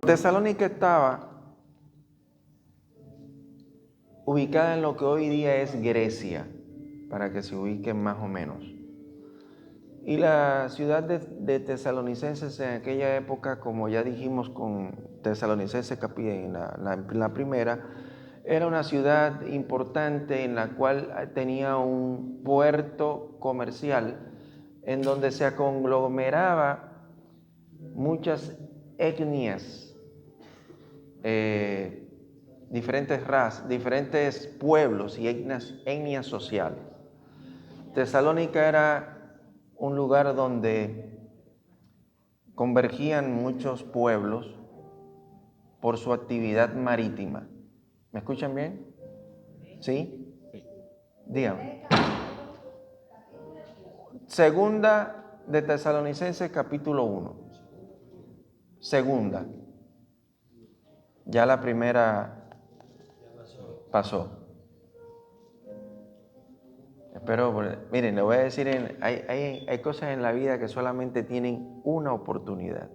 Tesalónica estaba ubicada en lo que hoy día es Grecia, para que se ubiquen más o menos. Y la ciudad de Tesalonicenses en aquella época, como ya dijimos con Tesalonicenses en la primera, era una ciudad importante en la cual tenía un puerto comercial en donde se conglomeraba muchas etnias, diferentes razas, diferentes pueblos y etnias sociales. Tesalónica era un lugar donde convergían muchos pueblos por su actividad marítima. ¿Me escuchan bien? ¿Sí? Dígame. Segunda de Tesalonicenses capítulo 1. Segunda. Ya la primera pasó. Pero miren, le voy a decir, hay cosas en la vida que solamente tienen una oportunidad.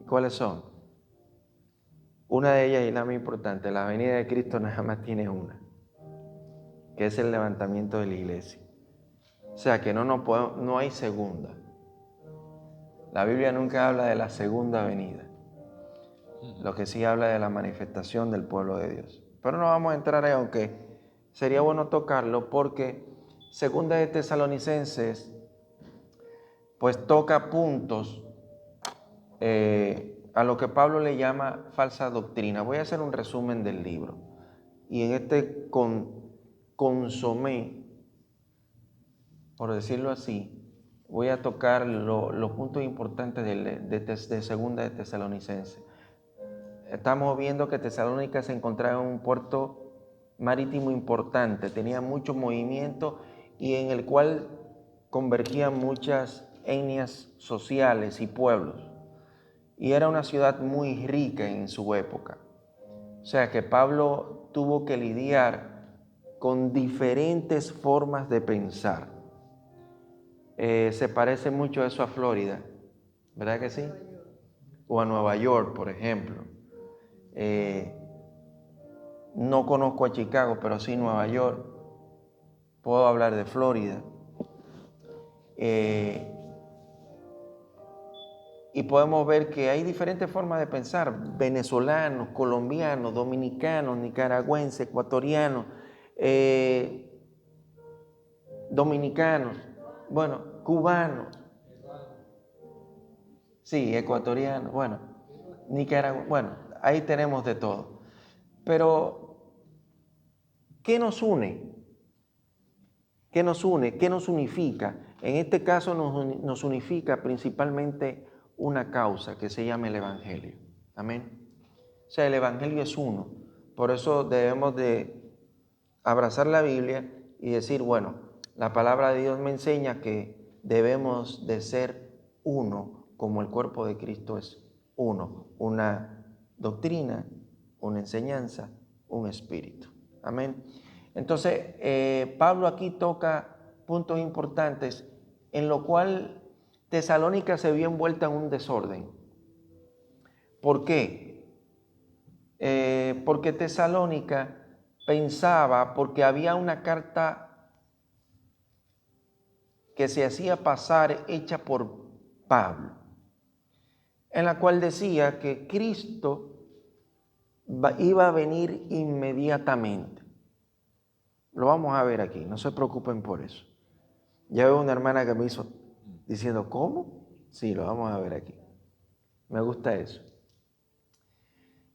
¿Cuáles son? Una de ellas y la más importante, la venida de Cristo nada más tiene una, que es el levantamiento de la iglesia. O sea que no hay segunda. La Biblia nunca habla de la segunda venida. Lo que sí habla de la manifestación del pueblo de Dios. Pero no vamos a entrar ahí, aunque sería bueno tocarlo, porque segunda de Tesalonicenses pues toca puntos a lo que Pablo le llama falsa doctrina. Voy a hacer un resumen del libro. Y en este consomé, por decirlo así, voy a tocar los puntos importantes de segunda de Tesalonicenses. Estamos viendo que Tesalónica se encontraba en un puerto marítimo importante, tenía mucho movimiento y en el cual convergían muchas etnias sociales y pueblos. Y era una ciudad muy rica en su época. O sea que Pablo tuvo que lidiar con diferentes formas de pensar. Se parece mucho eso a Florida, ¿verdad que sí? O a Nueva York, por ejemplo. No conozco a Chicago, pero sí Nueva York. Puedo hablar de Florida. Y podemos ver que hay diferentes formas de pensar. Venezolanos, colombianos, dominicanos, nicaragüenses, ecuatorianos, dominicanos, bueno, cubanos. Sí, ecuatorianos, bueno, nicaragüenses, bueno, ahí tenemos de todo. Pero, ¿qué nos une? ¿Qué nos une? ¿Qué nos unifica? En este caso nos unifica principalmente una causa que se llama el Evangelio. Amén. O sea, el Evangelio es uno. Por eso debemos de abrazar la Biblia y decir, bueno, la palabra de Dios me enseña que debemos de ser uno, como el cuerpo de Cristo es uno. Una doctrina, una enseñanza, un espíritu. Amén. Entonces, Pablo aquí toca puntos importantes en lo cual Tesalónica se vio envuelta en un desorden. ¿Por qué? Porque Tesalónica pensaba, porque había una carta que se hacía pasar hecha por Pablo, en la cual decía que Cristo iba a venir inmediatamente. Lo vamos a ver aquí, no se preocupen por eso. Ya veo una hermana que me hizo diciendo, ¿cómo? Sí, lo vamos a ver aquí. Me gusta eso.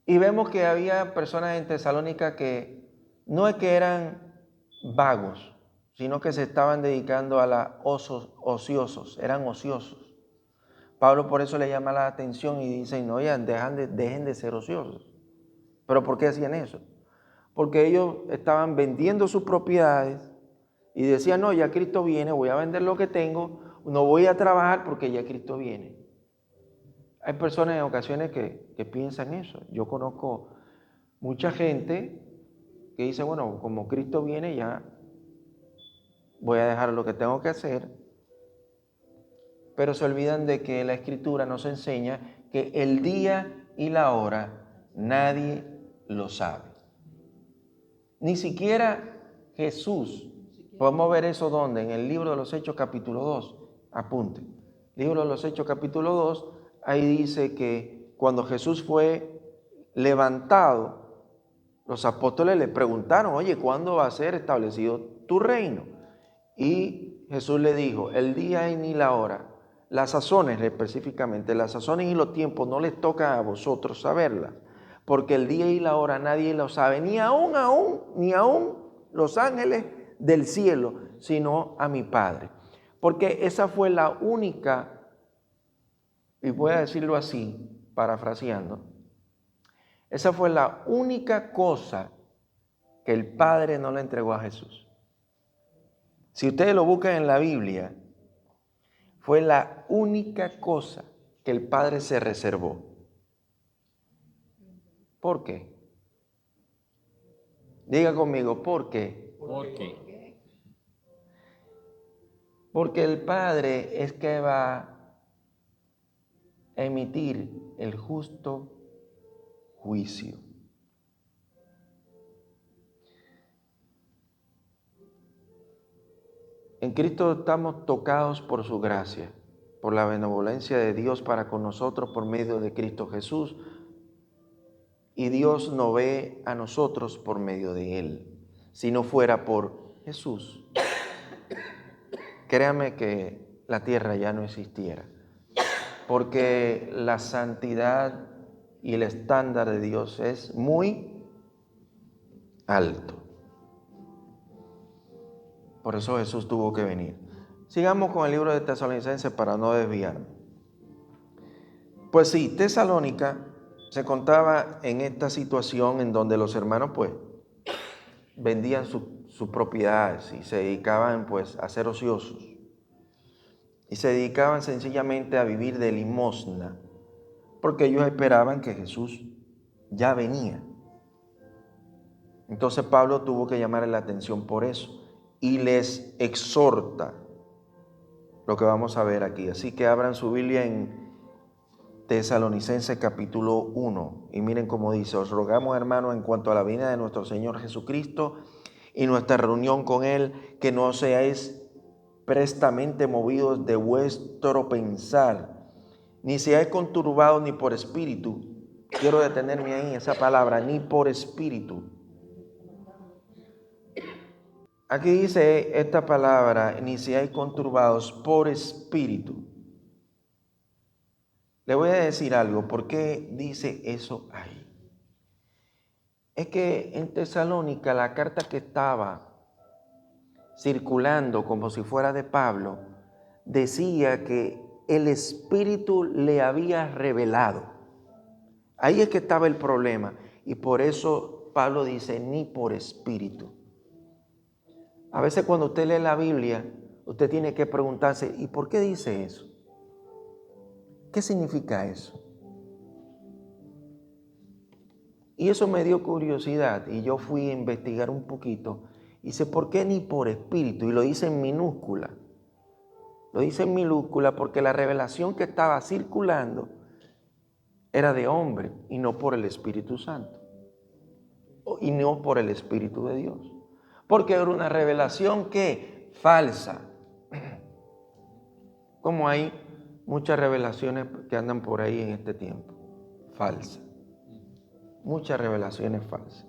Y vemos que había personas en Tesalónica que no es que eran vagos, sino que se estaban dedicando a la ociosos, eran ociosos. Pablo por eso le llama la atención y dice, no, ya, dejen de ser ociosos. ¿Pero por qué hacían eso? Porque ellos estaban vendiendo sus propiedades y decían, no, ya Cristo viene, voy a vender lo que tengo, no voy a trabajar porque ya Cristo viene. Hay personas en ocasiones que piensan eso. Yo conozco mucha gente que dice, bueno, como Cristo viene ya voy a dejar lo que tengo que hacer, pero se olvidan de que la Escritura nos enseña que el día y la hora nadie lo sabe. Ni siquiera Jesús. Podemos ver eso donde, en el libro de los Hechos capítulo 2. Apunte. Libro de los Hechos capítulo 2, ahí dice que cuando Jesús fue levantado, los apóstoles le preguntaron, oye, ¿cuándo va a ser establecido tu reino? Y Jesús le dijo, el día y ni la hora, las sazones específicamente, las sazones y los tiempos no les toca a vosotros saberlas, porque el día y la hora nadie lo sabe, ni aún los ángeles del cielo, sino a mi Padre. Porque esa fue la única, y voy a decirlo así, parafraseando, esa fue la única cosa que el Padre no le entregó a Jesús. Si ustedes lo buscan en la Biblia, fue la única cosa que el Padre se reservó. ¿Por qué? Diga conmigo, ¿por qué? ¿Por qué? Porque el Padre es que va a emitir el justo juicio. En Cristo estamos tocados por su gracia, por la benevolencia de Dios para con nosotros por medio de Cristo Jesús. Y Dios no ve a nosotros por medio de Él. Si no fuera por Jesús, créame que la tierra ya no existiera. Porque la santidad y el estándar de Dios es muy alto. Por eso Jesús tuvo que venir. Sigamos con el libro de Tesalonicenses para no desviarme. Pues sí, Tesalónica se contaba en esta situación en donde los hermanos pues vendían sus propiedades y se dedicaban pues a ser ociosos. Y se dedicaban sencillamente a vivir de limosna, porque ellos esperaban que Jesús ya venía. Entonces Pablo tuvo que llamarle la atención por eso y les exhorta lo que vamos a ver aquí. Así que abran su Biblia en Tesalonicenses capítulo 1 y miren cómo dice: os rogamos, hermanos, en cuanto a la venida de nuestro Señor Jesucristo y nuestra reunión con Él, que no seáis prestamente movidos de vuestro pensar, ni seáis conturbados ni por espíritu. Quiero detenerme ahí, esa palabra, ni por espíritu. Aquí dice esta palabra, ni seáis conturbados por espíritu. Le voy a decir algo, ¿por qué dice eso ahí? Es que en Tesalónica la carta que estaba circulando como si fuera de Pablo, decía que el Espíritu le había revelado. Ahí es que estaba el problema. Y por eso Pablo dice, ni por espíritu. A veces cuando usted lee la Biblia, usted tiene que preguntarse, ¿y por qué dice eso? ¿Qué significa eso? Y eso me dio curiosidad y yo fui a investigar un poquito. Y dice, ¿por qué ni por espíritu? Y lo dice en minúscula. Lo dice en minúscula porque la revelación que estaba circulando era de hombre y no por el Espíritu Santo. Y no por el Espíritu de Dios. Porque era una revelación que falsa. Como hay muchas revelaciones que andan por ahí en este tiempo. Falsas. Muchas revelaciones falsas.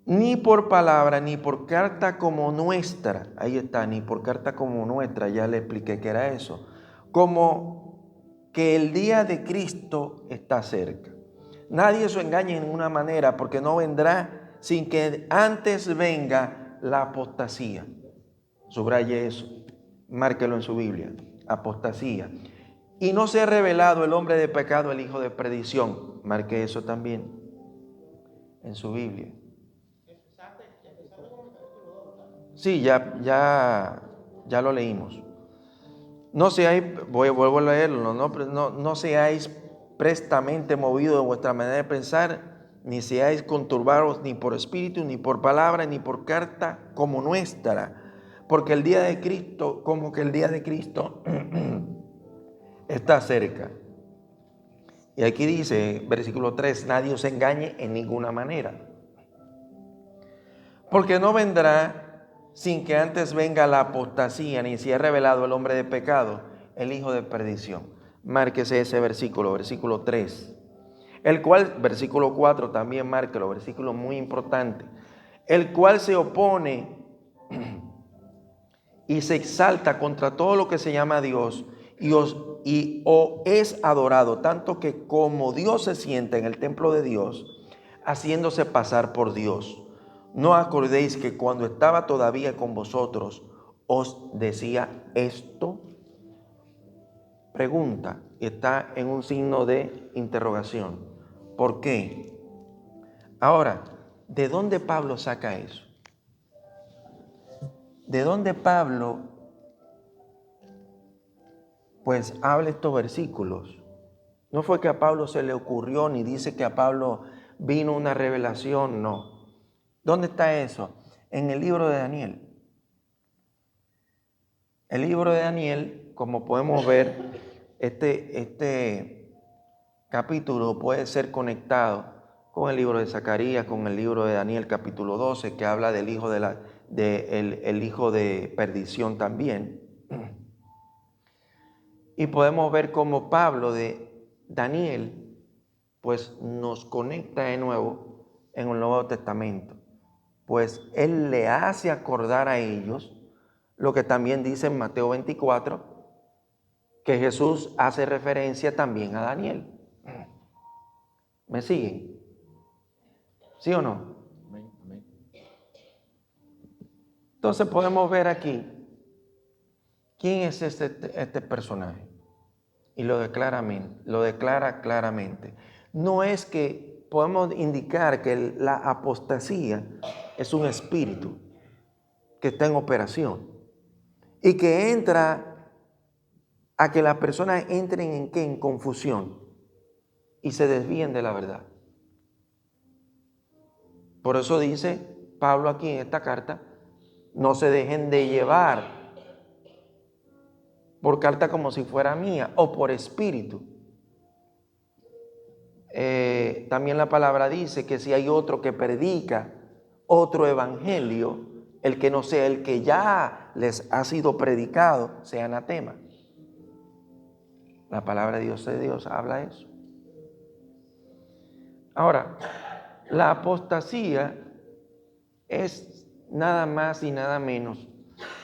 Ni por palabra, ni por carta como nuestra. Ahí está, ni por carta como nuestra. Ya le expliqué qué era eso. Como que el día de Cristo está cerca. Nadie se engañe en una manera, porque no vendrá sin que antes venga la apostasía. Subraye eso. Márquelo en su Biblia. Apostasía. Y no se ha revelado el hombre de pecado, el hijo de perdición. Marque eso también en su Biblia. Sí, ya lo leímos. No seáis, vuelvo a leerlo, no seáis prestamente movidos de vuestra manera de pensar, ni seáis conturbados ni por espíritu, ni por palabra, ni por carta como nuestra. Porque el día de Cristo, como que el día de Cristo está cerca. Y aquí dice, versículo 3, nadie os engañe en ninguna manera. Porque no vendrá sin que antes venga la apostasía, ni se haya revelado el hombre de pecado, el hijo de perdición. Márquese ese versículo 3. El cual, versículo 4 también márquelo, versículo muy importante. El cual se opone y se exalta contra todo lo que se llama Dios o es adorado, tanto que como Dios se sienta en el templo de Dios, haciéndose pasar por Dios. No acordéis que cuando estaba todavía con vosotros, os decía esto. Pregunta, está en un signo de interrogación. ¿Por qué? Ahora, ¿de dónde Pablo saca eso? ¿De dónde Pablo pues habla estos versículos? No fue que a Pablo se le ocurrió, ni dice que a Pablo vino una revelación, no. ¿Dónde está eso? En el libro de Daniel. El libro de Daniel, como podemos ver, este capítulo puede ser conectado con el libro de Zacarías, con el libro de Daniel capítulo 12, que habla del hijo el hijo de perdición también. Y podemos ver cómo Pablo de Daniel pues nos conecta de nuevo en el Nuevo Testamento. Pues él le hace acordar a ellos lo que también dice en Mateo 24, que Jesús hace referencia también a Daniel. ¿Me siguen? ¿Sí o no? Entonces podemos ver aquí quién es este personaje. Y lo declara claramente. No es que podemos indicar que la apostasía es un espíritu que está en operación y que entra a que las personas entren en ¿qué? En confusión y se desvíen de la verdad. Por eso dice Pablo aquí en esta carta, no se dejen de llevar por carta como si fuera mía o por espíritu. También la palabra dice que si hay otro que predica otro evangelio, el que no sea el que ya les ha sido predicado, sea anatema. La palabra de Dios habla eso. Ahora, la apostasía es nada más y nada menos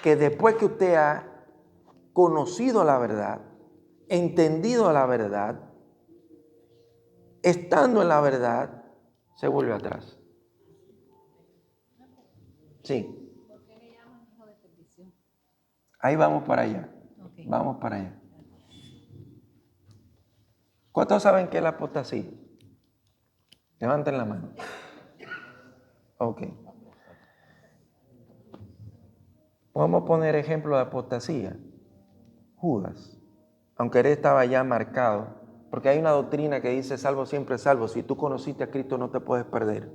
que después que usted ha conocido la verdad, entendido la verdad, estando en la verdad, se vuelve atrás. Sí. ¿Por qué le llaman hijo de perdición? Ahí vamos para allá. Okay. Vamos para allá. ¿Cuántos saben qué es la apostasía? Levanten la mano. Ok. Podemos poner ejemplo de apostasía. Judas. Aunque él estaba ya marcado. Porque hay una doctrina que dice salvo siempre salvo. Si tú conociste a Cristo no te puedes perder.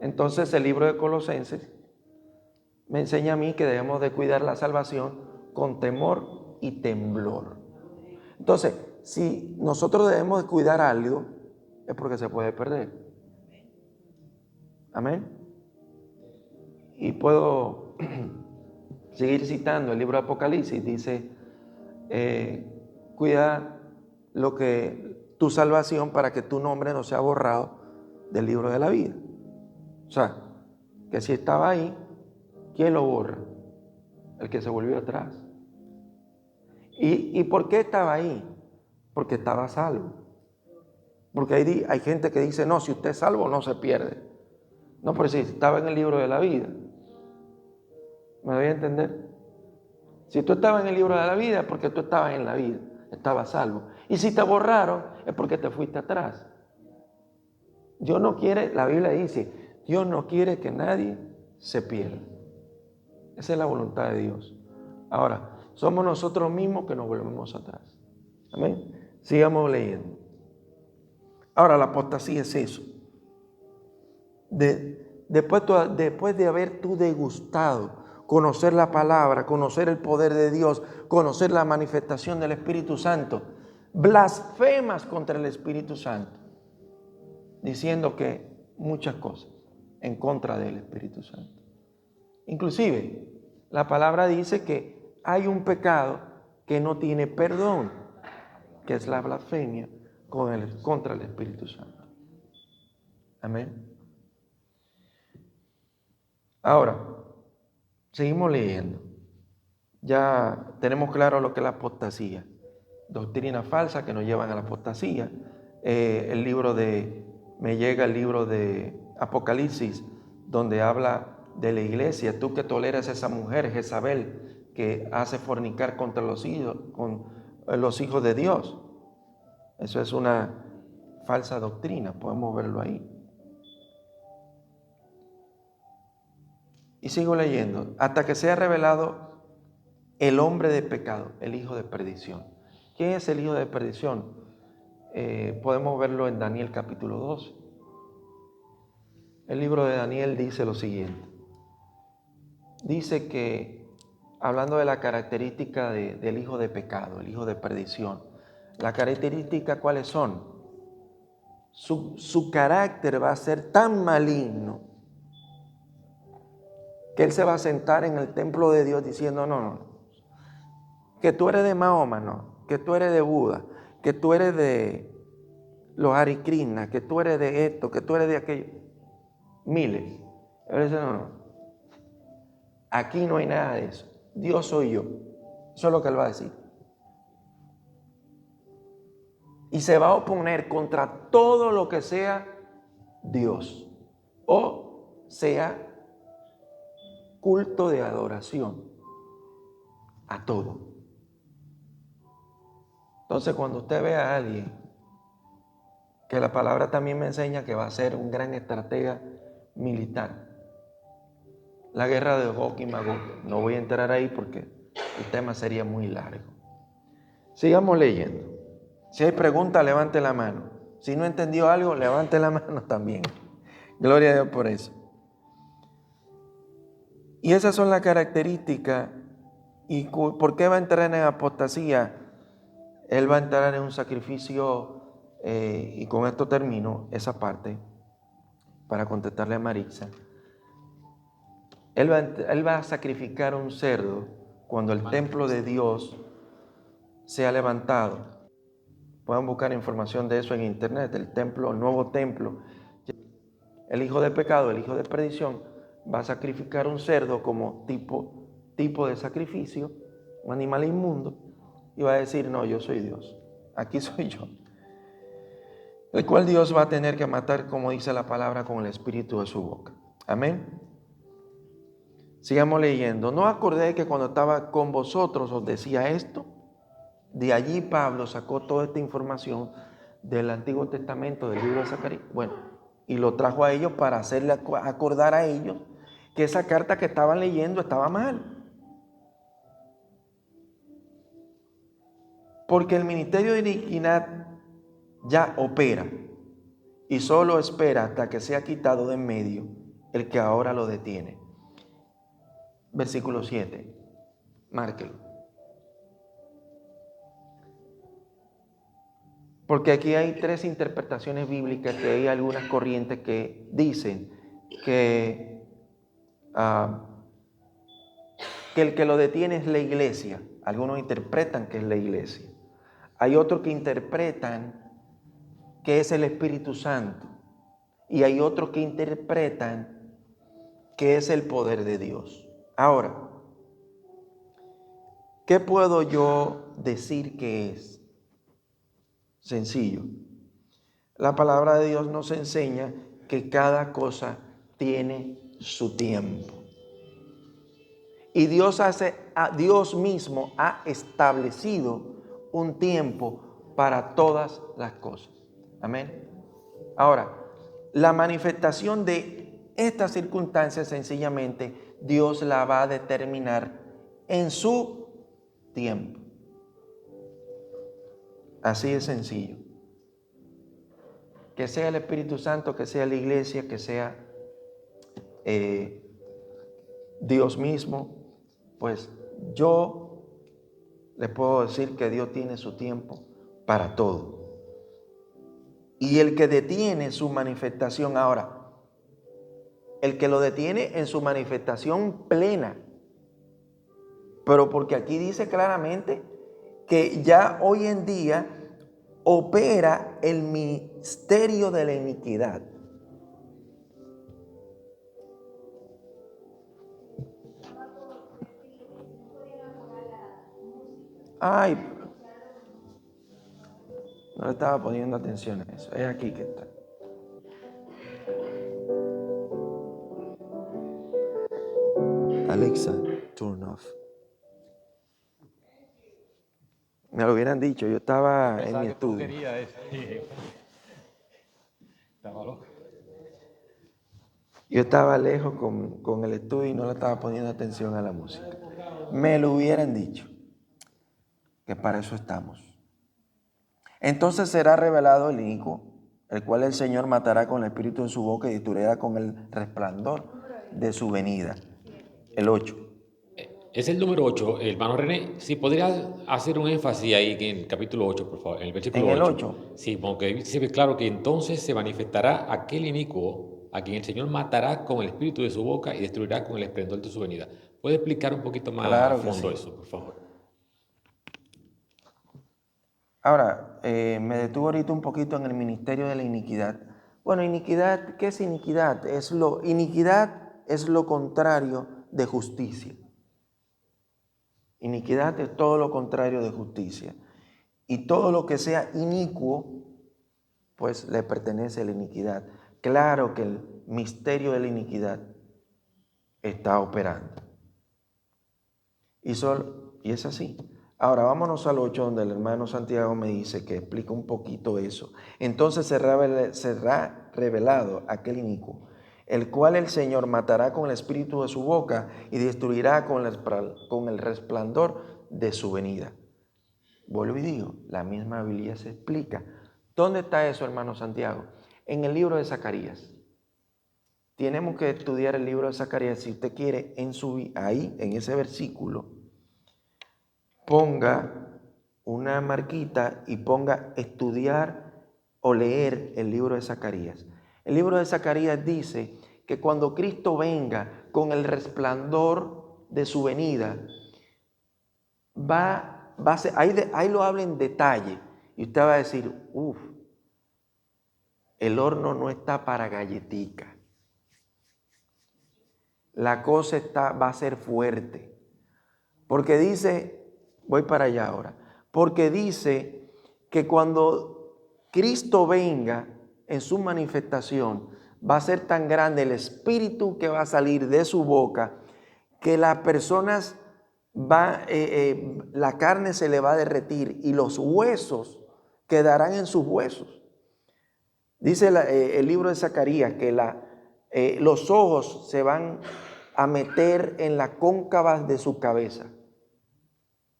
Entonces el libro de Colosenses me enseña a mí que debemos de cuidar la salvación con temor y temblor. Entonces, si nosotros debemos de cuidar algo, es porque se puede perder. Amén. Y puedo seguir citando el libro de Apocalipsis. Dice, cuida tu salvación para que tu nombre no sea borrado del libro de la vida. O sea, que si estaba ahí, ¿quién lo borra? El que se volvió atrás. ¿Y por qué estaba ahí? Porque estaba salvo. Porque hay gente que dice, no, si usted es salvo no se pierde. No, pero si estaba en el libro de la vida. ¿Me doy a entender? Si tú estabas en el libro de la vida es porque tú estabas en la vida, estabas salvo. Y si te borraron es porque te fuiste atrás. Dios no quiere, la Biblia dice, Dios no quiere que nadie se pierda. Esa es la voluntad de Dios. Ahora, somos nosotros mismos que nos volvemos atrás. Amén. Sigamos leyendo. Ahora, la apostasía es eso. Después de haber tú degustado conocer la palabra, conocer el poder de Dios, conocer la manifestación del Espíritu Santo, blasfemas contra el Espíritu Santo, diciendo que muchas cosas en contra del Espíritu Santo. Inclusive, la palabra dice que hay un pecado que no tiene perdón, que es la blasfemia contra el Espíritu Santo. Amén. Ahora, seguimos leyendo. Ya tenemos claro lo que es la apostasía. Doctrina falsa que nos llevan a la apostasía. Me llega el libro de Apocalipsis, donde habla de la iglesia. Tú que toleras a esa mujer, Jezabel, que hace fornicar contra los hijos de Dios. Eso es una falsa doctrina, podemos verlo ahí. Y sigo leyendo, hasta que sea revelado el hombre de pecado, el hijo de perdición. ¿Quién es el hijo de perdición? Podemos verlo en Daniel capítulo 2. El libro de Daniel dice lo siguiente. Dice que, hablando de la característica del hijo de pecado, el hijo de perdición, las características ¿cuáles son? Su carácter va a ser tan maligno que él se va a sentar en el templo de Dios diciendo, no, que tú eres de Mahoma, no, que tú eres de Buda, que tú eres de los Hare Krishna, que tú eres de esto, que tú eres de aquello. Miles. Él dice, no, aquí no hay nada de eso. Dios soy yo. Eso es lo que él va a decir. Y se va a oponer contra todo lo que sea Dios o sea culto de adoración, a todo. Entonces, cuando usted ve a alguien, que la palabra también me enseña que va a ser un gran estratega militar, la guerra de Gog y Magog, no voy a entrar ahí porque el tema sería muy largo. Sigamos leyendo. Si hay preguntas, levante la mano. Si no entendió algo, levante la mano también. Gloria a Dios por eso. Y esas son las características. ¿Y por qué va a entrar en apostasía? Él va a entrar en un sacrificio, y con esto termino esa parte para contestarle a Maritza. Él va a sacrificar un cerdo cuando el templo de Dios sea levantado. Pueden buscar información de eso en internet. El nuevo templo. El hijo de pecado, el hijo de perdición, va a sacrificar un cerdo como tipo de sacrificio, un animal inmundo, y va a decir, no, yo soy Dios, aquí soy yo. El cual Dios va a tener que matar, como dice la palabra, con el espíritu de su boca. Amén. Sigamos leyendo. ¿No acordé que cuando estaba con vosotros os decía esto? De allí Pablo sacó toda esta información del Antiguo Testamento, del libro de Zacarías. Bueno, y lo trajo a ellos para hacerle acordar a ellos que esa carta que estaban leyendo estaba mal. Porque el ministerio de iniquidad ya opera y solo espera hasta que sea quitado de en medio el que ahora lo detiene. Versículo 7. Márquelo. Porque aquí hay tres interpretaciones bíblicas, que hay algunas corrientes que dicen que el que lo detiene es la iglesia. Algunos interpretan que es la iglesia. Hay otros que interpretan que es el Espíritu Santo. Y hay otros que interpretan que es el poder de Dios. Ahora, ¿qué puedo yo decir que es? Sencillo. La palabra de Dios nos enseña que cada cosa tiene su tiempo. Y Dios mismo ha establecido un tiempo para todas las cosas. Amén. Ahora, la manifestación de estas circunstancias sencillamente Dios la va a determinar en su tiempo. Así es sencillo. Que sea el Espíritu Santo, que sea la iglesia, que sea Dios mismo, pues yo les puedo decir que Dios tiene su tiempo para todo. Y el que detiene su manifestación ahora, el que lo detiene en su manifestación plena, pero porque aquí dice claramente que ya hoy en día opera el misterio de la iniquidad. Ay, no le estaba poniendo atención a eso. Es aquí que está. Alexa, turn off. Me lo hubieran dicho, yo estaba en mi estudio. Estaba loco. Yo estaba lejos con el estudio y no le estaba poniendo atención a la música. Me lo hubieran dicho, que para eso estamos. Entonces será revelado el inicuo, el cual el Señor matará con el espíritu en su boca y destruirá con el resplandor de su venida. El 8. Es el número 8, hermano René. Si podrías hacer un énfasis ahí en el capítulo 8, por favor, en el versículo En el 8. 8. Sí, porque dice claro que entonces se manifestará aquel inicuo a quien el Señor matará con el espíritu de su boca y destruirá con el esplendor de su venida. ¿Puede explicar un poquito más a Claro que fondo sí. eso, por favor? Ahora, me detuve ahorita un poquito en el ministerio de la iniquidad. Bueno, iniquidad, ¿qué es iniquidad? Iniquidad es lo contrario de justicia. Iniquidad es todo lo contrario de justicia. Y todo lo que sea inicuo, pues le pertenece a la iniquidad. Claro que el misterio de la iniquidad está operando. Y es así. Ahora vámonos al 8, donde el hermano Santiago me dice que explica un poquito eso. Entonces será revelado aquel inicuo, el cual el Señor matará con el espíritu de su boca y destruirá con el resplandor de su venida. Vuelvo y digo, la misma Biblia se explica. ¿Dónde está eso, hermano Santiago? En el libro de Zacarías. Tenemos que estudiar el libro de Zacarías. Si usted quiere, ahí, en ese versículo, ponga una marquita y ponga estudiar o leer el libro de Zacarías. El libro de Zacarías dice que cuando Cristo venga con el resplandor de su venida, ahí lo habla en detalle y usted va a decir, el horno no está para galletica. La cosa va a ser fuerte. Porque dice, voy para allá ahora, porque dice que cuando Cristo venga en su manifestación, va a ser tan grande el espíritu que va a salir de su boca, que las personas la carne se le va a derretir y los huesos quedarán en sus huesos. Dice el libro de Zacarías que los ojos se van a meter en la cóncava de su cabeza.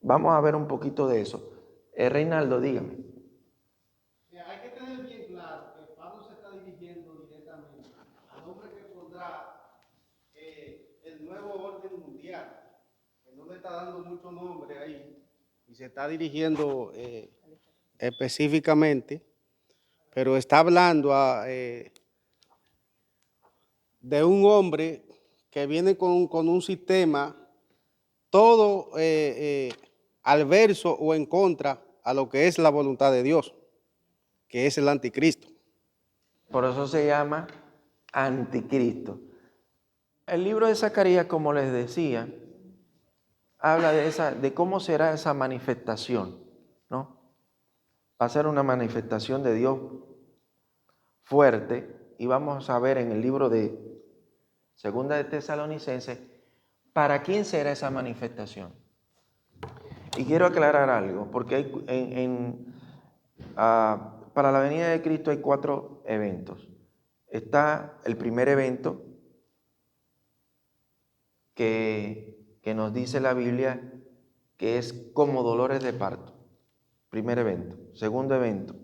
Vamos a ver un poquito de eso. Reinaldo, dígame. Hay que tener bien claro que Pablo se está dirigiendo directamente al hombre que pondrá el nuevo orden mundial, que no le está dando mucho nombre ahí, y se está dirigiendo específicamente, pero está hablando de un hombre que viene con un sistema todo adverso o en contra a lo que es la voluntad de Dios, que es el anticristo. Por eso se llama anticristo. El libro de Zacarías, como les decía, habla de cómo será esa manifestación, ¿no? Va a ser una manifestación de Dios fuerte y vamos a ver en el libro de Segunda de Tesalonicenses para quién será esa manifestación. Y quiero aclarar algo, porque para la venida de Cristo hay 4 eventos. Está el primer evento que nos dice la Biblia que es como dolores de parto. Primer evento. Segundo evento,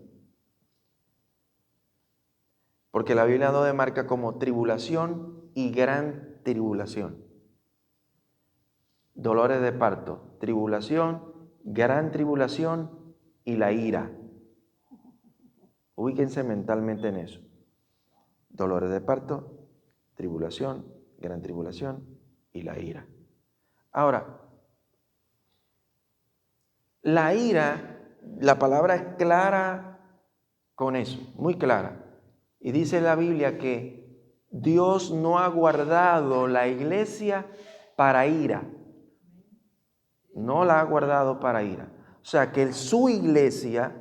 porque la Biblia lo demarca como tribulación y gran tribulación. dolores de parto, tribulación, gran tribulación y la ira. Ubíquense mentalmente en eso. Dolores de parto, tribulación, gran tribulación y la ira. Ahora, la ira, la palabra es clara con eso, muy clara. Y dice la Biblia que Dios no ha guardado la iglesia para ira. No la ha guardado para ira. O sea que su iglesia,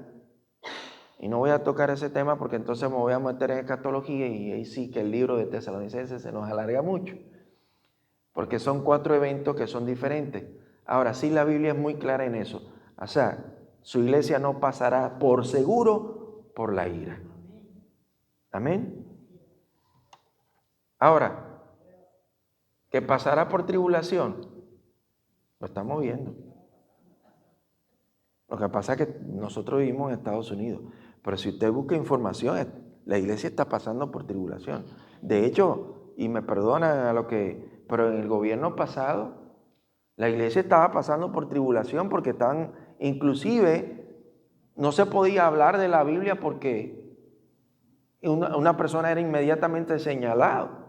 y no voy a tocar ese tema porque entonces me voy a meter en escatología y ahí sí que el libro de Tesalonicenses se nos alarga mucho. Porque son 4 eventos que son diferentes. Ahora sí la Biblia es muy clara en eso. O sea, su iglesia no pasará por seguro por la ira. Amén. Ahora, ¿que pasará por tribulación? Lo estamos viendo. Lo que pasa es que nosotros vivimos en Estados Unidos. Pero si usted busca información, la iglesia está pasando por tribulación. De hecho, y me perdonan a lo que... Pero en el gobierno pasado, la iglesia estaba pasando por tribulación porque estaban... Inclusive, no se podía hablar de la Biblia porque una persona era inmediatamente señalado.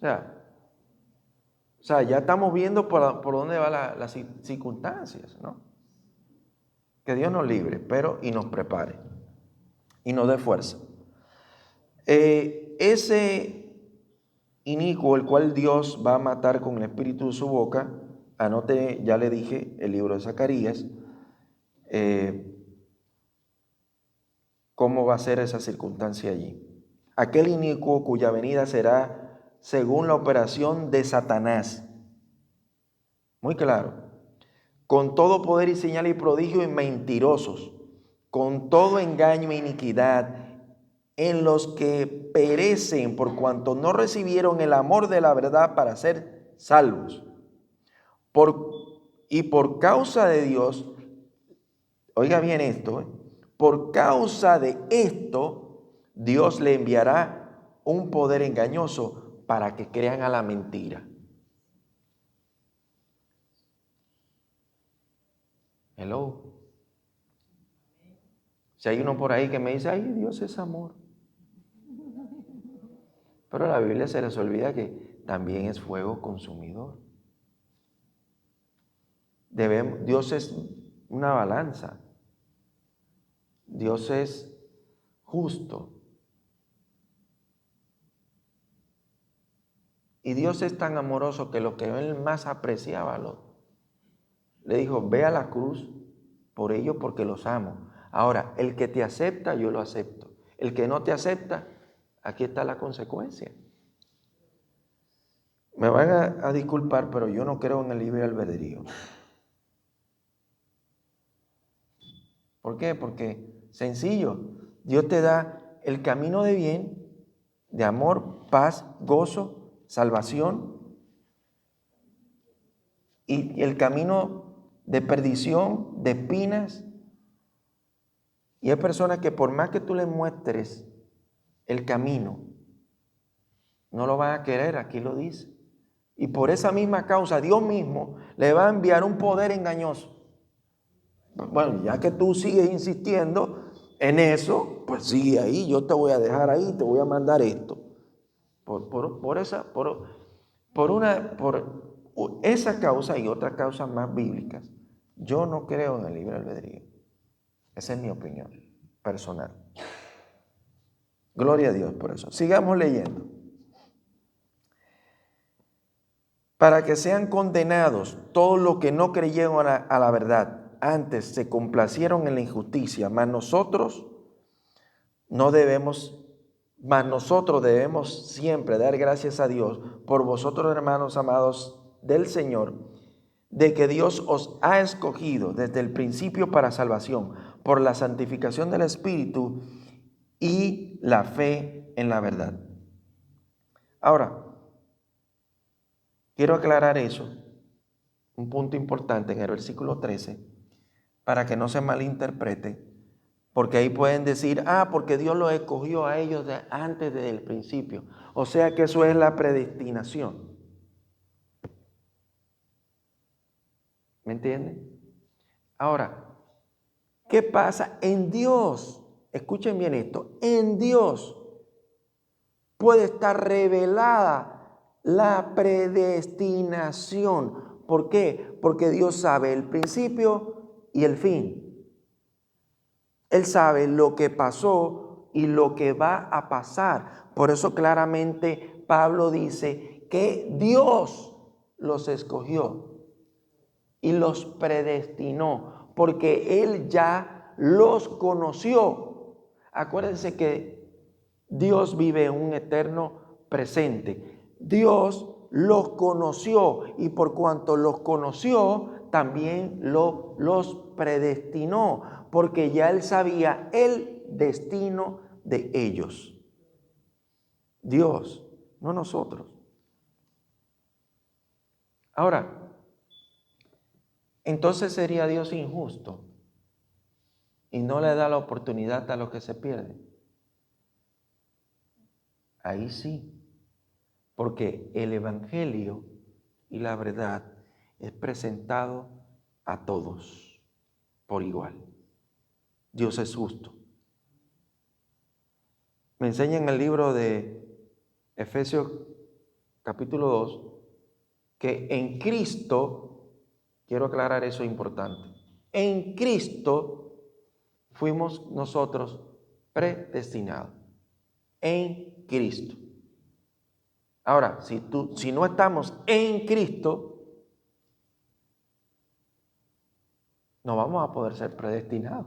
O sea, ya estamos viendo por dónde van las circunstancias, ¿no? Que Dios nos libre, y nos prepare y nos dé fuerza. Ese inicuo, el cual Dios va a matar con el espíritu de su boca, anote, ya le dije, el libro de Zacarías, cómo va a ser esa circunstancia allí. Aquel inicuo cuya venida será según la operación de Satanás. Muy claro. Con todo poder y señal y prodigio y mentirosos, con todo engaño e iniquidad, en los que perecen por cuanto no recibieron el amor de la verdad para ser salvos. Y por causa de Dios, oiga bien esto, por causa de esto, Dios le enviará un poder engañoso para que crean a la mentira. Hello. Si hay uno por ahí que me dice, ay, Dios es amor. Pero a la Biblia se les olvida que también es fuego consumidor. Dios es una balanza. Dios es justo. Y Dios es tan amoroso que lo que Él más apreciaba, le dijo, ve a la cruz por ellos porque los amo. Ahora, el que te acepta, yo lo acepto. El que no te acepta, aquí está la consecuencia. Me van a disculpar, pero yo no creo en el libre albedrío. ¿Por qué? Porque sencillo, Dios te da el camino de bien, de amor, paz, gozo, salvación, y el camino de perdición, de espinas. Y hay personas que por más que tú les muestres el camino, no lo van a querer, aquí lo dice. Y por esa misma causa, Dios mismo le va a enviar un poder engañoso. Bueno, ya que tú sigues insistiendo en eso, pues sigue ahí, yo te voy a dejar ahí, te voy a mandar esto. Por esa causa y otras causas más bíblicas, yo no creo en el libre albedrío. Esa es mi opinión personal. Gloria a Dios por eso. Sigamos leyendo. Para que sean condenados todos los que no creyeron a la verdad, antes se complacieron en la injusticia, mas nosotros debemos siempre dar gracias a Dios por vosotros, hermanos amados del Señor, de que Dios os ha escogido desde el principio para salvación, por la santificación del Espíritu y la fe en la verdad. Ahora, quiero aclarar eso, un punto importante en el versículo 13, para que no se malinterprete, porque ahí pueden decir, porque Dios los escogió a ellos antes del principio. O sea que eso es la predestinación. ¿Me entienden? Ahora, ¿qué pasa? En Dios, escuchen bien esto, en Dios puede estar revelada la predestinación. ¿Por qué? Porque Dios sabe el principio y el fin. Él sabe lo que pasó y lo que va a pasar. Por eso claramente Pablo dice que Dios los escogió y los predestinó, porque Él ya los conoció. Acuérdense que Dios vive en un eterno presente. Dios los conoció y por cuanto los conoció, también los predestinó, porque ya Él sabía el destino de ellos. Dios, no nosotros. Ahora, entonces sería Dios injusto y no le da la oportunidad a los que se pierden. Ahí sí, porque el Evangelio y la verdad es presentado a todos por igual. Dios es justo. Me enseña en el libro de Efesios capítulo 2 que en Cristo, quiero aclarar eso importante, en Cristo fuimos nosotros predestinados. En Cristo. Ahora, si no estamos en Cristo, no vamos a poder ser predestinados.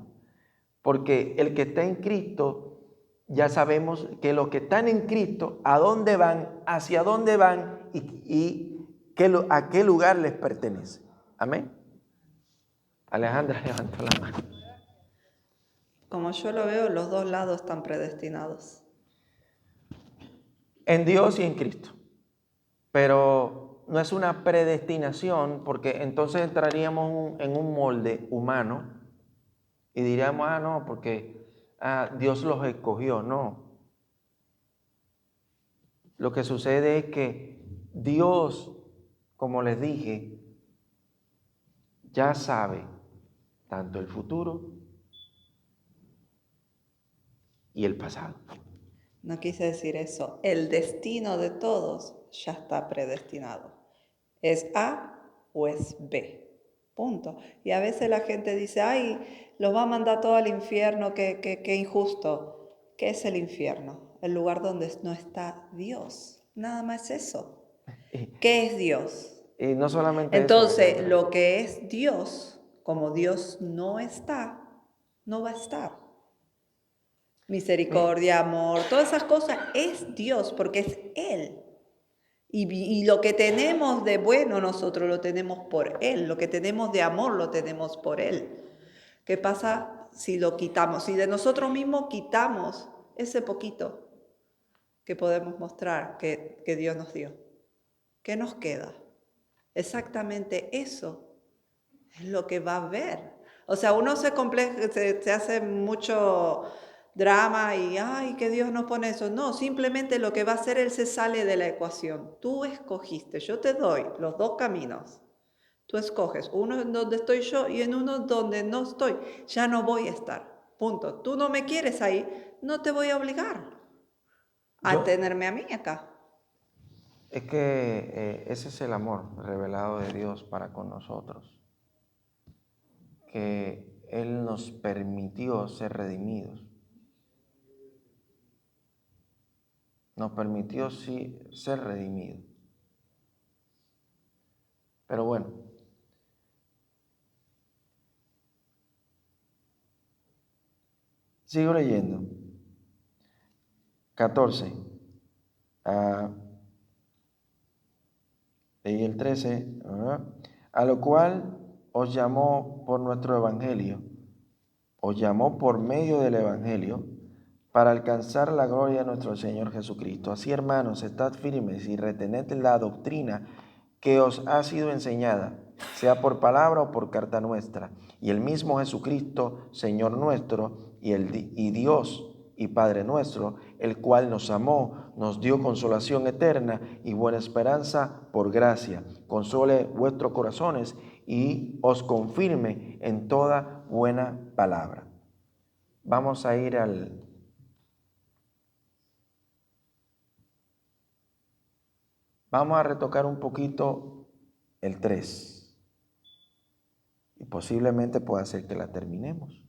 Porque el que está en Cristo, ya sabemos que los que están en Cristo, a dónde van, hacia dónde van y a qué lugar les pertenece. Amén. Alejandra levantó la mano. Como yo lo veo, los dos lados están predestinados. En Dios y en Cristo. Pero no es una predestinación, porque entonces entraríamos en un molde humano y diríamos, no, porque Dios los escogió. No. Lo que sucede es que Dios, como les dije, ya sabe tanto el futuro y el pasado. No quise decir eso. El destino de todos ya está predestinado. ¿Es A o es B? Punto. Y a veces la gente dice, ay, los va a mandar todo al infierno, qué injusto. ¿Qué es el infierno? El lugar donde no está Dios. Nada más eso. ¿Qué es Dios? Y no solamente Entonces, eso, lo que es Dios, como Dios no está, no va a estar. Misericordia, amor, todas esas cosas es Dios, porque es Él. Y lo que tenemos de bueno nosotros lo tenemos por Él, lo que tenemos de amor lo tenemos por Él. ¿Qué pasa si lo quitamos? Si de nosotros mismos quitamos ese poquito que podemos mostrar que Dios nos dio, ¿qué nos queda? Exactamente eso es lo que va a ver. O sea, uno se hace mucho drama y, ay, que Dios nos pone eso. No, simplemente lo que va a hacer, Él se sale de la ecuación. Tú escogiste, yo te doy los dos caminos. Tú escoges uno en donde estoy yo y en uno donde no estoy. Ya no voy a estar. Punto. Tú no me quieres ahí, no te voy a obligar a tenerme a mí acá. Es que ese es el amor revelado de Dios para con nosotros. Que Él nos permitió ser redimidos. Nos permitió sí ser redimidos. Pero bueno, sigo leyendo. 14. Leí el 13. A lo cual os llamó por nuestro evangelio. Os llamó por medio del evangelio para alcanzar la gloria de nuestro Señor Jesucristo. Así, hermanos, estad firmes y retened la doctrina que os ha sido enseñada, sea por palabra o por carta nuestra. Y el mismo Jesucristo, Señor nuestro, y Dios y Padre nuestro, el cual nos amó, nos dio consolación eterna y buena esperanza por gracia. Console vuestros corazones y os confirme en toda buena palabra. Vamos a ir Vamos a retocar un poquito el 3. Y posiblemente pueda ser que la terminemos.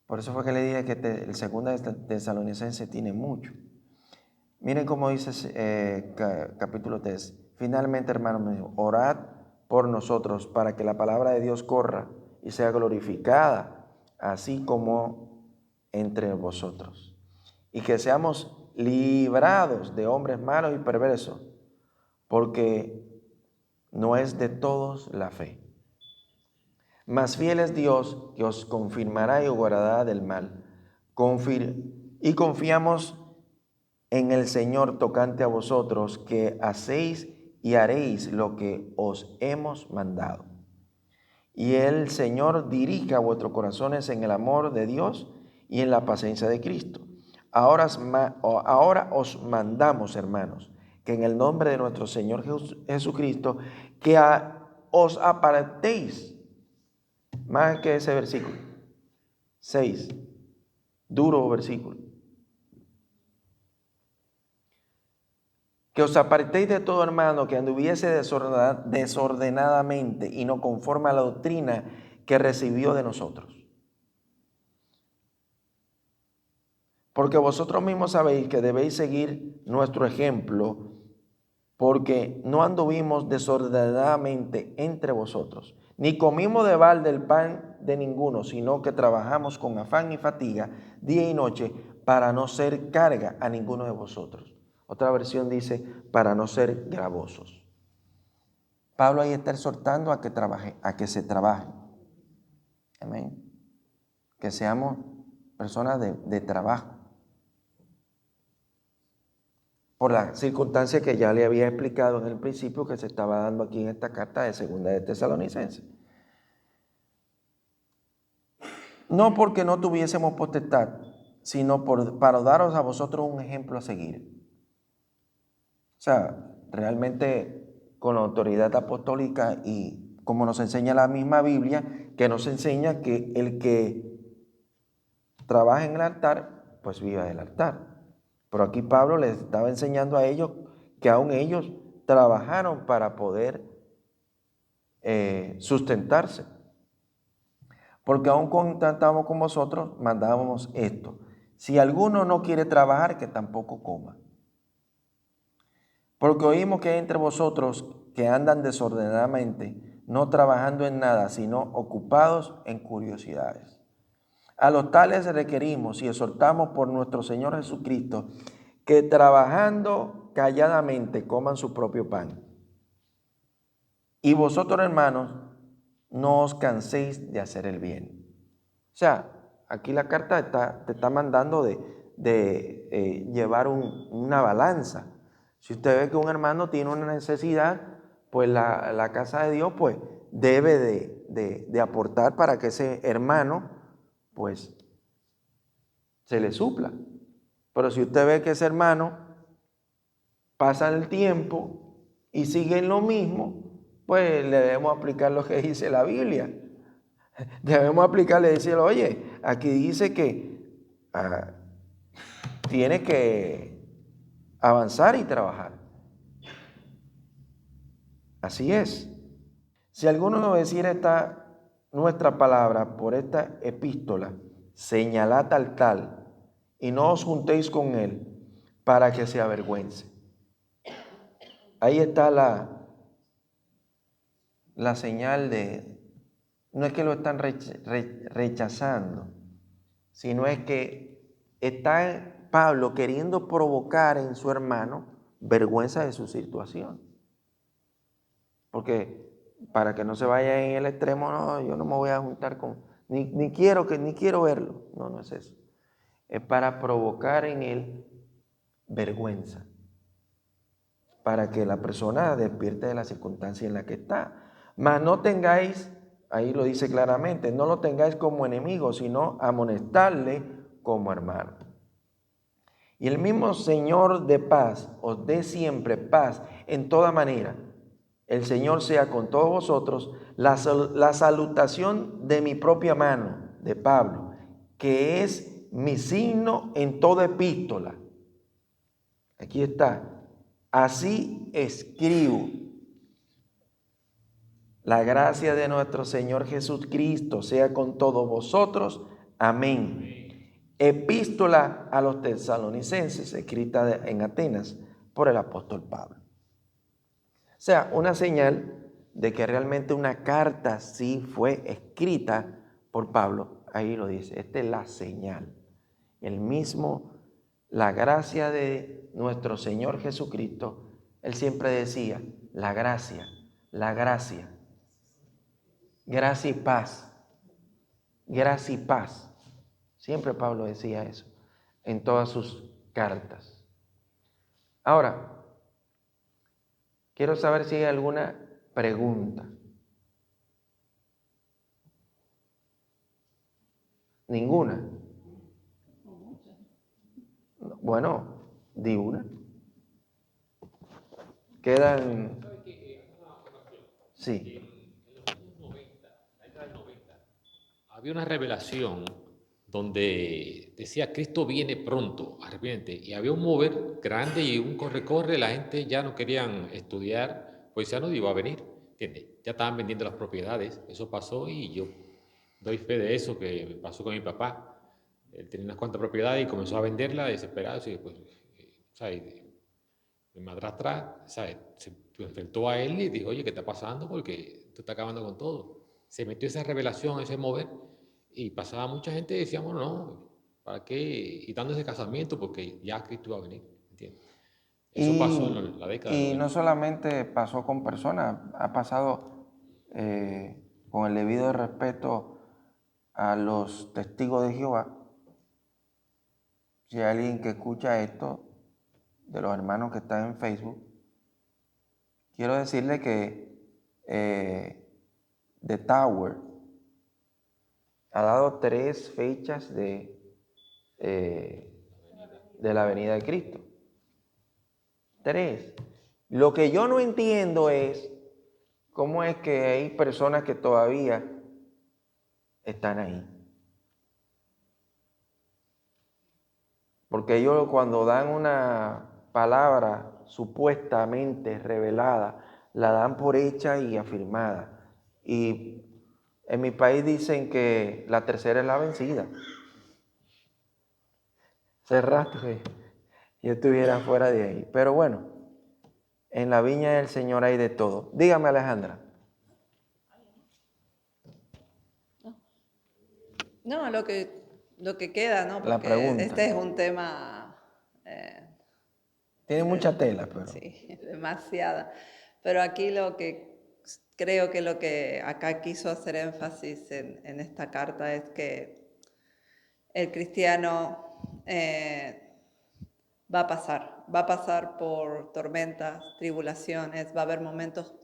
Por eso fue que le dije que el 2 Tesalonicenses tiene mucho. Miren cómo dice capítulo 3. Finalmente, hermanos míos, orad por nosotros para que la palabra de Dios corra y sea glorificada, así como entre vosotros. Y que seamos librados de hombres malos y perversos, porque no es de todos la fe. Mas fiel es Dios, que os confirmará y os guardará del mal. Y confiamos en el Señor tocante a vosotros, que hacéis y haréis lo que os hemos mandado. Y el Señor dirija vuestros corazones en el amor de Dios y en la paciencia de Cristo. Ahora os mandamos, hermanos, que en el nombre de nuestro Señor Jesucristo, que os apartéis. Más que ese versículo 6, duro versículo. Que os apartéis de todo hermano que anduviese desordenadamente y no conforme a la doctrina que recibió de nosotros. Porque vosotros mismos sabéis que debéis seguir nuestro ejemplo, porque no anduvimos desordenadamente entre vosotros, ni comimos de balde el pan de ninguno, sino que trabajamos con afán y fatiga día y noche para no ser carga a ninguno de vosotros. Otra versión dice, para no ser gravosos. Pablo ahí está exhortando a que se trabaje. Amén. Que seamos personas de trabajo. Por la circunstancia que ya le había explicado en el principio que se estaba dando aquí en esta carta de 2 de Tesalonicenses. No porque no tuviésemos potestad, sino para daros a vosotros un ejemplo a seguir. O sea, realmente con la autoridad apostólica y como nos enseña la misma Biblia, que nos enseña que el que trabaja en el altar, pues viva del altar. Pero aquí Pablo les estaba enseñando a ellos que aún ellos trabajaron para poder sustentarse. Porque aún cuando estábamos con vosotros, mandábamos esto. Si alguno no quiere trabajar, que tampoco coma. Porque oímos que hay entre vosotros que andan desordenadamente, no trabajando en nada, sino ocupados en curiosidades. A los tales requerimos y exhortamos por nuestro Señor Jesucristo que trabajando calladamente coman su propio pan. Y vosotros, hermanos, no os canséis de hacer el bien. O sea, aquí la carta te está mandando de llevar una balanza. Si usted ve que un hermano tiene una necesidad, pues la casa de Dios pues debe de aportar para que ese hermano pues se le supla. Pero si usted ve que ese hermano pasa el tiempo y sigue en lo mismo, pues le debemos aplicar lo que dice la Biblia. Debemos aplicarle y decirle, oye, aquí dice que tiene que avanzar y trabajar. Así es. Si alguno no obedeciera nuestra palabra por esta epístola, señalad al tal y no os juntéis con él para que se avergüence. Ahí está la señal no es que lo están rechazando, sino es que está Pablo queriendo provocar en su hermano vergüenza de su situación. Porque para que no se vaya en el extremo, no, yo no me voy a juntar ni quiero verlo. No es eso. Es para provocar en él vergüenza. Para que la persona despierte de la circunstancia en la que está. Mas no tengáis, ahí lo dice claramente, no lo tengáis como enemigo, sino amonestarle como hermano. Y el mismo Señor de paz os dé siempre paz en toda manera, El Señor sea con todos vosotros. La salutación de mi propia mano, de Pablo, que es mi signo en toda epístola. Aquí está. Así escribo. La gracia de nuestro Señor Jesucristo sea con todos vosotros. Amén. Epístola a los tesalonicenses, escrita en Atenas por el apóstol Pablo. O sea, una señal de que realmente una carta sí fue escrita por Pablo. Ahí lo dice, esta es la señal. El mismo, la gracia de nuestro Señor Jesucristo, él siempre decía, la gracia, gracia y paz, gracia y paz. Siempre Pablo decía eso en todas sus cartas. Ahora, quiero saber si hay alguna pregunta. ¿Ninguna? Bueno, di una. Quedan... Sí. Había una revelación donde decía Cristo viene pronto, arrepiente, y había un mover grande y un corre-corre, la gente ya no querían estudiar, pues ya no iba a venir, ¿entiendes? Ya estaban vendiendo las propiedades, eso pasó y yo doy fe de eso que me pasó con mi papá. Él tenía unas cuantas propiedades y comenzó a venderlas desesperado, y pues, ¿sabes? Mi madrastra, ¿sabes? Se enfrentó a él y dijo, oye, ¿qué está pasando? Porque tú estás acabando con todo. Se metió esa revelación, ese mover, y pasaba mucha gente y decíamos, no, ¿para qué? Y dando ese casamiento porque ya Cristo iba a venir, ¿entiendes? Eso pasó en la década de Y no 90. solamente pasó con personas, ha pasado con el debido respeto a los testigos de Jehová. Si hay alguien que escucha esto, de los hermanos que están en Facebook, quiero decirle que The Tower ha dado 3 fechas de la venida de Cristo. 3. Lo que yo no entiendo es cómo es que hay personas que todavía están ahí. Porque ellos cuando dan una palabra supuestamente revelada, la dan por hecha y afirmada. Y en mi país dicen que la tercera es la vencida. Hace rato que yo estuviera fuera de ahí. Pero bueno, en la viña del Señor hay de todo. Dígame, Alejandra. No, lo que queda, ¿no? La Porque pregunta. este es un tema, Tiene mucha tela, pero... sí, demasiada. Pero aquí creo que lo que acá quiso hacer énfasis en esta carta es que el cristiano va a pasar por tormentas, tribulaciones, va a haber momentos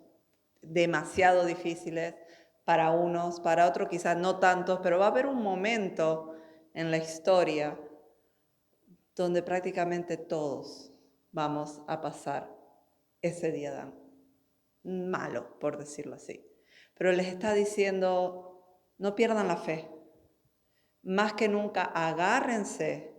demasiado difíciles para unos, para otros quizás no tantos, pero va a haber un momento en la historia donde prácticamente todos vamos a pasar ese día tan malo, por decirlo así. Pero les está diciendo, no pierdan la fe. Más que nunca, agárrense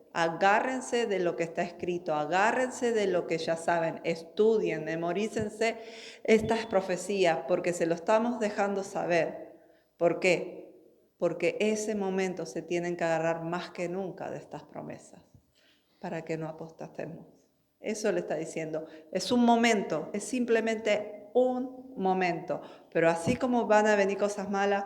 de lo que está escrito, agárrense de lo que ya saben, estudien, memorícense estas profecías, porque se lo estamos dejando saber. ¿Por qué? Porque ese momento se tienen que agarrar más que nunca de estas promesas, para que no apostatemos. Eso le está diciendo. Es un momento, es simplemente un momento, pero así como van a venir cosas malas,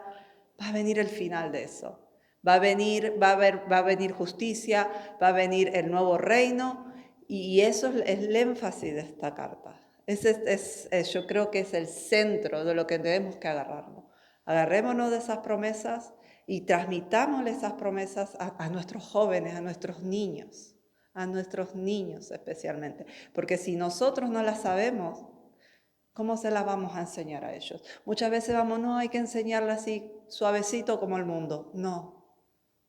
va a venir el final de eso. Va a venir justicia, va a venir el nuevo reino, y eso es el énfasis de esta carta. Yo creo que es el centro de lo que tenemos que agarrarnos. Agarrémonos de esas promesas y transmitámosle esas promesas a nuestros jóvenes, a nuestros niños especialmente. Porque si nosotros no las sabemos, ¿cómo se las vamos a enseñar a ellos? Muchas veces no hay que enseñarlas así suavecito como el mundo. No.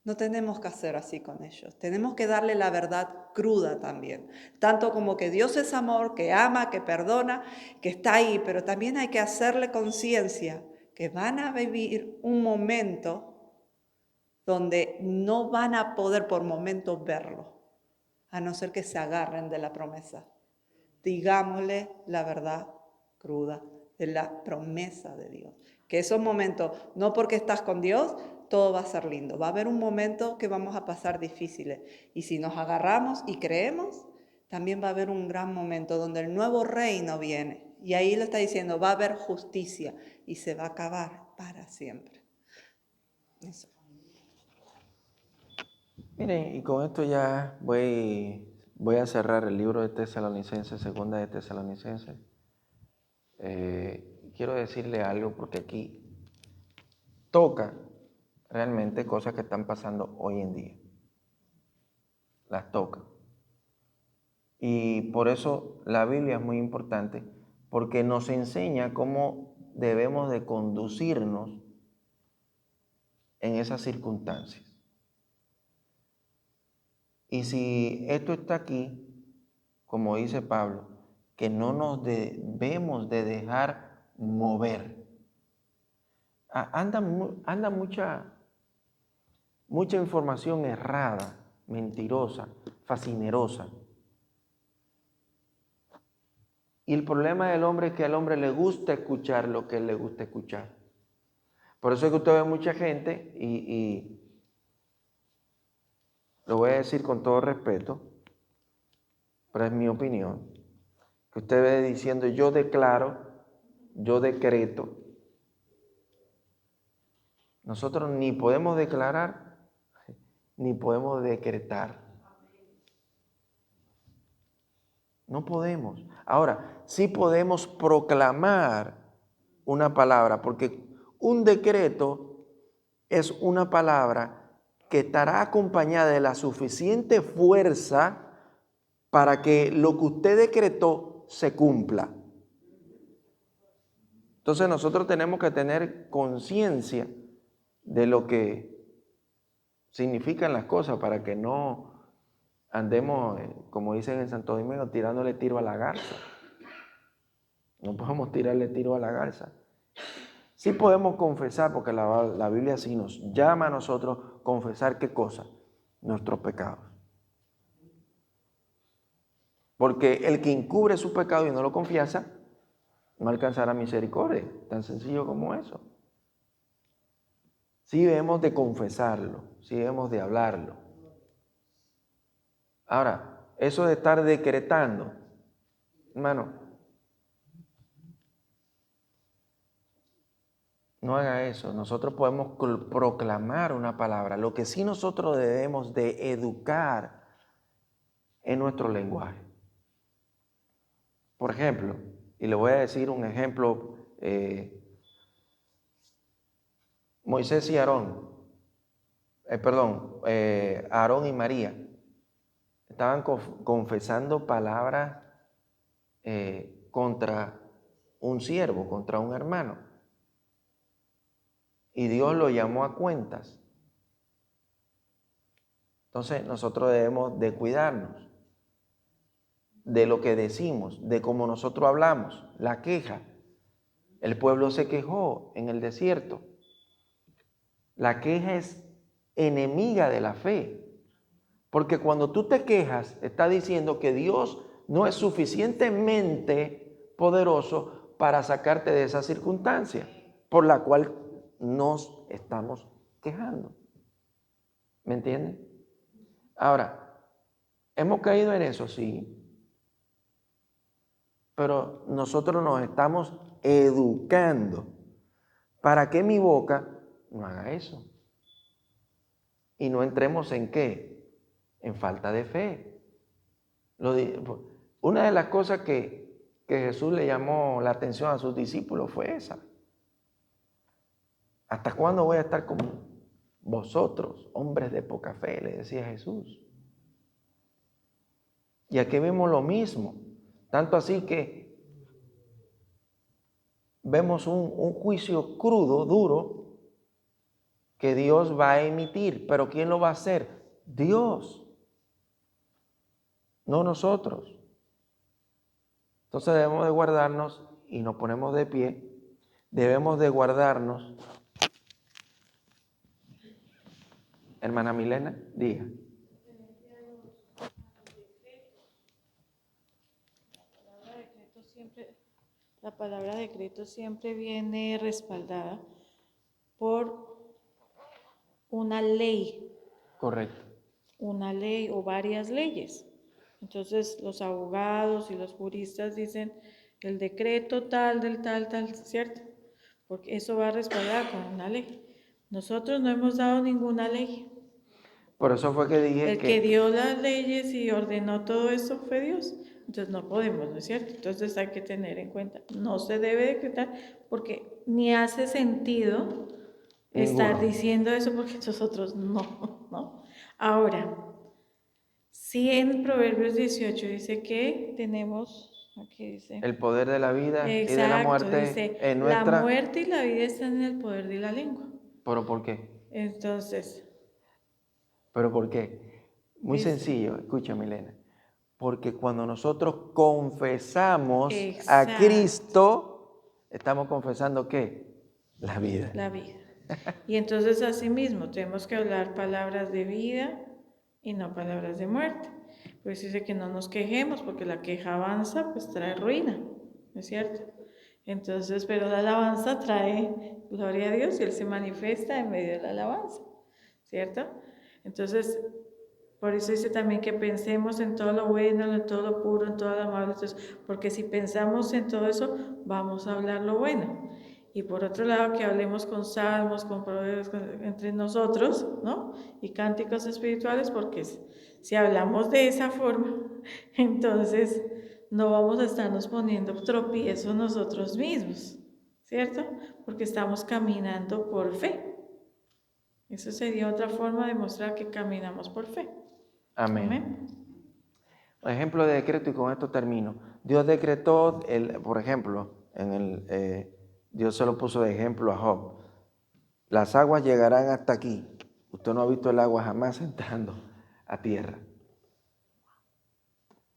No tenemos que hacer así con ellos. Tenemos que darle la verdad cruda también. Tanto como que Dios es amor, que ama, que perdona, que está ahí, pero también hay que hacerle conciencia que van a vivir un momento donde no van a poder por momentos verlo, a no ser que se agarren de la promesa. Digámosle la verdad cruda de la promesa de Dios. Que esos momentos, no porque estás con Dios, todo va a ser lindo. Va a haber un momento que vamos a pasar difíciles. Y si nos agarramos y creemos, también va a haber un gran momento donde el nuevo reino viene. Y ahí lo está diciendo, va a haber justicia y se va a acabar para siempre. Eso. Miren, y con esto ya voy a cerrar el libro de Tesalonicenses, segunda de Tesalonicenses. Quiero decirle algo porque aquí toca realmente cosas que están pasando hoy en día. Las toca. Y por eso la Biblia es muy importante, porque nos enseña cómo debemos de conducirnos en esas circunstancias. Y si esto está aquí, como dice Pablo, que no nos debemos de dejar mover. Anda mucha información errada, mentirosa, fascinerosa. Y el problema del hombre es que al hombre le gusta escuchar lo que él le gusta escuchar. Por eso es que usted ve mucha gente, y lo voy a decir con todo respeto, pero es mi opinión, que usted ve diciendo yo declaro, yo decreto. Nosotros ni podemos declarar, ni podemos decretar. No podemos. Ahora, sí podemos proclamar una palabra, porque un decreto es una palabra que estará acompañada de la suficiente fuerza para que lo que usted decretó se cumpla. Entonces nosotros tenemos que tener conciencia de lo que significan las cosas para que no andemos, como dicen en Santo Domingo, tirándole tiro a la garza. No podemos tirarle tiro a la garza. Sí podemos confesar, porque la Biblia sí nos llama a nosotros confesar ¿qué cosa? Nuestros pecados. Porque el que encubre su pecado y no lo confiesa, no alcanzará misericordia. Tan sencillo como eso. Sí debemos de confesarlo, sí debemos de hablarlo. Ahora, eso de estar decretando, hermano, no haga eso. Nosotros podemos proclamar una palabra. Lo que sí nosotros debemos de educar en nuestro lenguaje. Por ejemplo, y le voy a decir un ejemplo, Moisés y Aarón, Aarón y María, estaban confesando palabras contra un siervo, contra un hermano. Y Dios lo llamó a cuentas. Entonces nosotros debemos de cuidarnos de lo que decimos, de cómo nosotros hablamos, la queja. El pueblo se quejó en el desierto. La queja es enemiga de la fe, porque cuando tú te quejas, está diciendo que Dios no es suficientemente poderoso para sacarte de esa circunstancia por la cual nos estamos quejando. ¿Me entienden? Ahora, ¿hemos caído en eso? Sí. Pero nosotros nos estamos educando para que mi boca no haga eso. Y no entremos en ¿qué? En falta de fe. Una de las cosas que Jesús le llamó la atención a sus discípulos fue esa. ¿Hasta cuándo voy a estar con vosotros, hombres de poca fe? Le decía Jesús. Y aquí vemos lo mismo. Tanto así que vemos un juicio crudo, duro, que Dios va a emitir. ¿Pero quién lo va a hacer? Dios, no nosotros. Entonces debemos de guardarnos, y nos ponemos de pie, debemos de guardarnos. Hermana Milena, diga. La palabra decreto siempre viene respaldada por una ley o varias leyes. Entonces los abogados y los juristas dicen el decreto tal, del tal, ¿cierto? Porque eso va respaldado con una ley. Nosotros no hemos dado ninguna ley. Por eso fue que dije El que dio las leyes y ordenó todo eso fue Dios. Entonces no podemos, ¿no es cierto? Entonces hay que tener en cuenta, no se debe decretar porque ni hace sentido estar diciendo eso porque nosotros no. Ahora, sí en Proverbios 18 dice que tenemos, aquí dice, el poder de la vida y de la exacto, muerte dice, en nuestra... la muerte y la vida están en el poder de la lengua. ¿Pero por qué? Entonces... ¿Pero por qué? Muy dice, sencillo, escucha Milena. Porque cuando nosotros confesamos exacto, a Cristo, estamos confesando ¿qué? La vida. La vida. Y entonces asimismo tenemos que hablar palabras de vida y no palabras de muerte. Pues dice que no nos quejemos porque la queja avanza, pues trae ruina, ¿no es cierto? Entonces, pero la alabanza trae gloria a Dios y Él se manifiesta en medio de la alabanza, ¿cierto? Entonces, por eso dice también que pensemos en todo lo bueno, en todo lo puro, en todo lo amable, porque si pensamos en todo eso, vamos a hablar lo bueno. Y por otro lado, que hablemos con salmos, con proverbios entre nosotros, ¿no? Y cánticos espirituales, porque si hablamos de esa forma, entonces no vamos a estarnos poniendo tropiezos nosotros mismos, ¿cierto? Porque estamos caminando por fe. Eso sería otra forma de mostrar que caminamos por fe. Amén. Amén. Ejemplo de decreto, y con esto termino. Dios decretó, por ejemplo, Dios se lo puso de ejemplo a Job. Las aguas llegarán hasta aquí. Usted no ha visto el agua jamás entrando a tierra.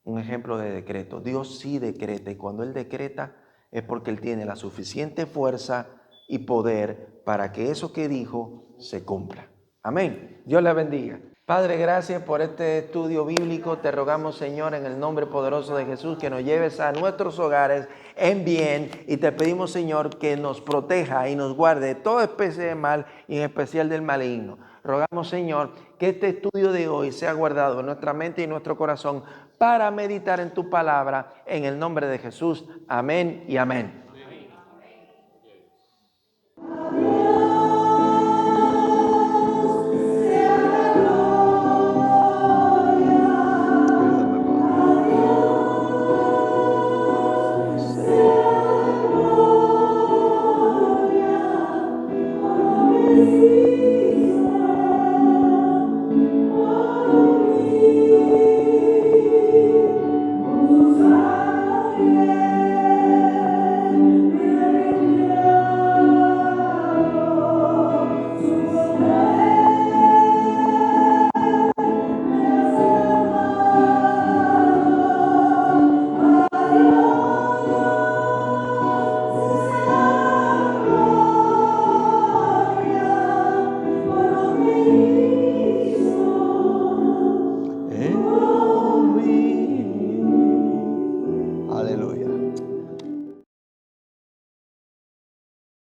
Un ejemplo de decreto. Dios sí decreta, y cuando Él decreta es porque Él tiene la suficiente fuerza y poder para que eso que dijo se cumpla. Amén. Dios le bendiga. Padre, gracias por este estudio bíblico. Te rogamos, Señor, en el nombre poderoso de Jesús, que nos lleves a nuestros hogares en bien, y te pedimos, Señor, que nos proteja y nos guarde de toda especie de mal, y en especial del maligno. Rogamos, Señor, que este estudio de hoy sea guardado en nuestra mente y en nuestro corazón para meditar en tu palabra, en el nombre de Jesús. Amén y amén.